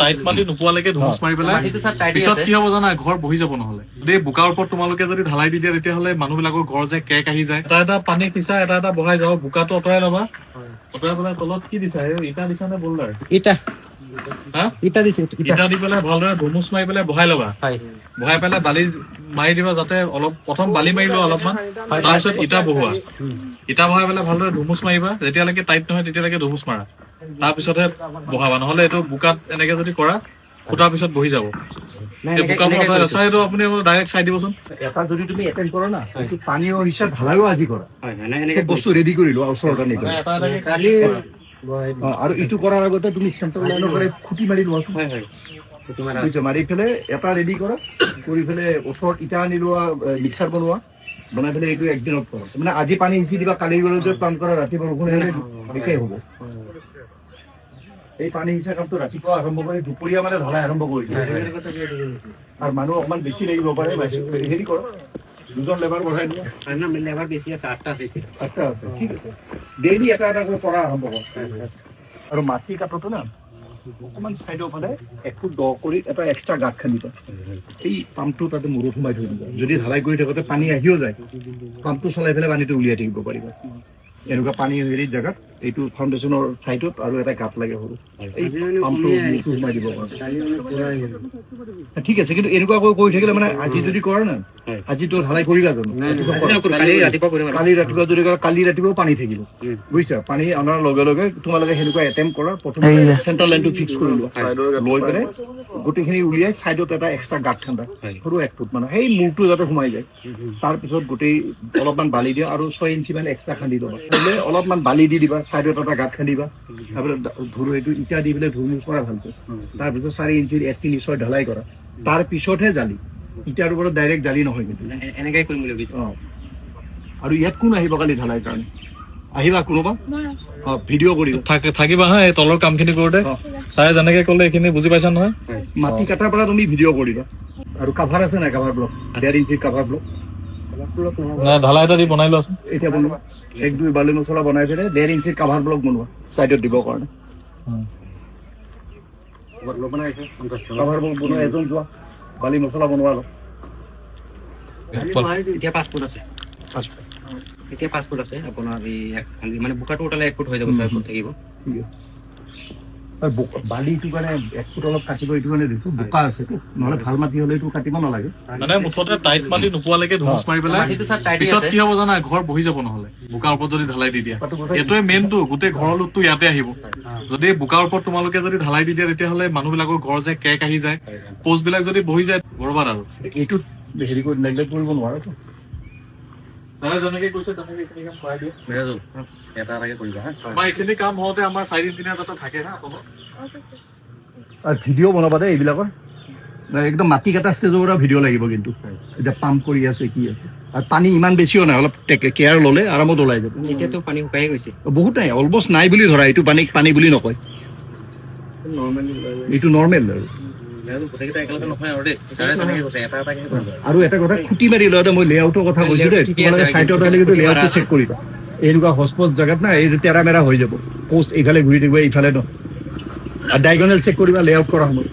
Tight মাটি নোপোৱালৈকে ধুমুচ মাৰি পেলাই পিছত কি হ'ব জানা, ঘৰ বহি যাব। নহলে যদি বোকাৰ ওপৰত তোমালোকে যদি ঢালাই দি দিয়া তেতিয়াহ'লে মানুহবিলাকৰ ঘৰ যে কেক আহি যায়। এটা এটা পানী সিঁচা, এটা এটা বহাই যাওঁ, বোকাটো আঁতৰাই ল'বা। আঁতৰাই পেলাই তলত কি দিছা, ইটা দিছা নে বোল্ডাৰ? ইটা দি পেলাই ভালদৰে ধুমুচ মাৰি পেলাই বহাই ল'বা। বহাই পেলাই বালি মাৰি দিবা, যাতে অলপ প্ৰথম বালি মাৰি লোৱা অলপমান, তাৰপিছত ইটা বহোৱা। ইটা বহাই পেলাই ভালদৰে ধুমুচ মাৰিবা, যেতিয়ালৈকে টাইট নহয় তেতিয়ালৈকে ধুমুচ মাৰা, তাৰপিছতহে বহাবা। নহলে এইটো বোকাত এনেকে যদি কৰা ফুটাৰ পিছত বহি যাব। আপুনি ডাইৰেক্ট চাই দিবচোন। এটা যদি তুমি এটেণ্ড কৰা না, পানীও হিচাপ ঢালাইও আজি কৰা, বস্তু ৰেডি কৰি লোৱা ওচৰত আনি কালি। আৰু ইটো কৰাৰ আগতে তুমি চেণ্ট্ৰেল লাইনৰ পৰা খুঁটি মাৰি লোৱা, মাৰি পেলাই এটা ৰেডি কৰা, কৰি পেলাই ওচৰত ইটা আনি লোৱা, মিক্সাৰ বনোৱা, বনাই পেলাই এইটো একদিনত কৰা। মানে আজি পানী সিঁচি দিবা, কালি গ'লে কাম কৰা, ৰাতি বৰষুণ আহিলে একেই হ'ব। এই পানী সিঁচা কামটো ৰাতিপুৱা আৰম্ভ কৰি দুপৰীয়া মানে ঢালাই আৰম্ভ কৰি দিয়ে। আৰু মানুহ অকমান বেছি লাগিব পাৰে, হেৰি কৰা, দুজন লেবাৰ বঢ়াই দিয়া। লেবাৰ বেছি আছে, 8টা আছে, ঠিক আছে। ডেইলি এটা এটা কৰি কৰা আৰম্ভ কৰা। আৰু মাটি কাটোতো না অকমান চাইডৰ ফালে 1 ফুট দ কৰি এটা এক্সট্ৰা গাঁত খান্দিবা। এই পাম্পটো তাতে মূৰত সোমাই থৈ দিবা। যদি ঢালাই কৰি থাকোতে পানী আহিও যায়, পাম্পটো চলাই পেলাই পানীটো উলিয়াই থাকিব পাৰিবা। এনেকুৱা পানী হেৰি জেগাত এইটো ফাউণ্ডেশ্যনৰ চাইডত আৰু এটা গাঁত লাগে সৰু, এই পাম্পটো সোমাই দিব পাৰোঁ। ঠিক আছে, কিন্তু এনেকুৱা কৰি থাকিলে মানে আজি যদি কৰা না, আজিতো ঢালাই কৰিবা জানো? কালি ৰাতিপুৱা যদি কৰা, কালি ৰাতিপুৱাও পানী থাকিব, বুজিছা? পানী অনাৰ লগে লগে তোমালোকে সেনেকুৱা এটেম্প কৰা। প্ৰথমে চেণ্ট্ৰেল লাইনটো ফিক্স কৰি লোৱা, লৈ পেলাই গোটেইখিনি উলিয়াই চাইডত এটা এক্সট্ৰা গাঁত খান্দা, সৰু 1 ফুট মানে, সেই মূৰটো যাতে সোমাই যায়। তাৰপিছত গোটেই অলপমান বালি দিয়া আৰু 6 ইঞ্চি মানে এক্সট্ৰা খান্দি ল'বা। অলপমান বালি দি দিবা, চাইডত এটা গাঁত খান্দিবা, তাৰপিছত ধৰো এইটো ইটা দি পেলাই ধুমুচ কৰা ভালকৈ। তাৰপিছত 4 ইঞ্চিৰ 1/3 ঢালাই কৰা, তাৰ পিছতহে জালি। ইটাৰ ওপৰত ডাইৰেক্ট জালি নহয়, কিন্তু এনেকাই কৰিম বুলি ভাবিছো। আৰু ইয়াত কোন আহিব কালি ঢালাই কাৰণে? আহিবা কোনোবা, ভিডিঅ' কৰিবা, থাকিবা হা। এই তলৰ কামখিনি কৰোঁতে ছাৰে যেনেকে ক'লে এইখিনি বুজি পাইছা নহয়? মাটি কাটাৰ পৰা তুমি ভিডিঅ' কৰিবা। আৰু কাভাৰ আছে নাই? কাভাৰ ব্লক 1.5 ইঞ্চিৰ কাভাৰ ব্লক ঢালাই এটা দি বনাই লোৱাচোন। এতিয়া বনোৱা 1-2 বালি মছলা বনাই পেলাই 1.5 ইঞ্চিৰ কাভাৰ ব্লক বনোৱা চাইডত দিবৰ কাৰণে। কাভাৰ ব্লক বনোৱা, এজন যোৱা বালি মছলা বনোৱা অলপ। এতিয়া 5 ফুট আছে, এতিয়া 5 ফুট আছে আপোনাৰ। এই মানে বোকাটো উঠালে 1 ফুট হৈ যাব, 6 ফুট থাকিব। বালিটো কাৰণে 1 ফুট অলপ কাটিব, এইটো কাৰণে দিছো বোকা আছে, নহলে ভাল মাটি হলে এইটো কাটিব নালাগে। মানে মুঠতে টাইট মাটি নোপোৱালৈকে ধুমুচ মাৰি পেলাই পিছত কি হ'ব জানা, ঘৰ বহি যাব। নহলে বোকাৰ ওপৰত যদি ঢালাই দি দিয়া, এইটোৱে মেইনটো, গোটেই ঘৰৰ লোকটো ইয়াতে আহিব। যদি বোকাৰ ওপৰত তোমালোকে যদি ঢালাই দি দিয়া তেতিয়াহ'লে মানুহবিলাকৰ ঘৰ যে কেক আহি যায়, পোষ্ট বিলাক যদি বহি যায়, বৰবাদ আৰু। এইটো হেৰি কৰি নেগলেক্ট কৰিব নোৱাৰেতো। যেনেকে কৈছে তেনেকে এইখিনি কাম কৰাই দিয়ে। এইখিনি কাম হওঁতে আমাৰ 4 ইঞ্জিনিয়াৰ তাতে থাকে না। ভিডিঅ' বনাবা দেই এইবিলাকৰ, একদম মাটি কাটা ষ্টেজৰ পৰা ভিডিঅ' লাগিব। কিন্তু এতিয়া পাম্প কৰি আছে, কি আছে, আৰু পানী ইমান বেছিও নাই, অলপ কেয়াৰ ল'লে আৰামত ওলাই যাব। এতিয়াতো পানী শুকাই গৈছে, বহুত নাই, অলমষ্ট নাই বুলি ধৰা। এইটো পানী বুলি নকয়, এইটো নৰ্মেল। আৰু এটা কথা, খুঁটি মাৰি লওঁতে মই লেআউটৰ কথা কৈছো দেই, তোমালোকে চাইটত আহিলে কিন্তু লেআউটটো চেক কৰিবা। এনেকুৱা হস্পট জেগাত না এই তেৰা মেৰা হৈ যাব, পোষ্ট এইফালে ঘূৰি থাকিব, এইফালে ন। ডায়গনেল চেক কৰিবা লেআউট কৰাৰ সময়ত।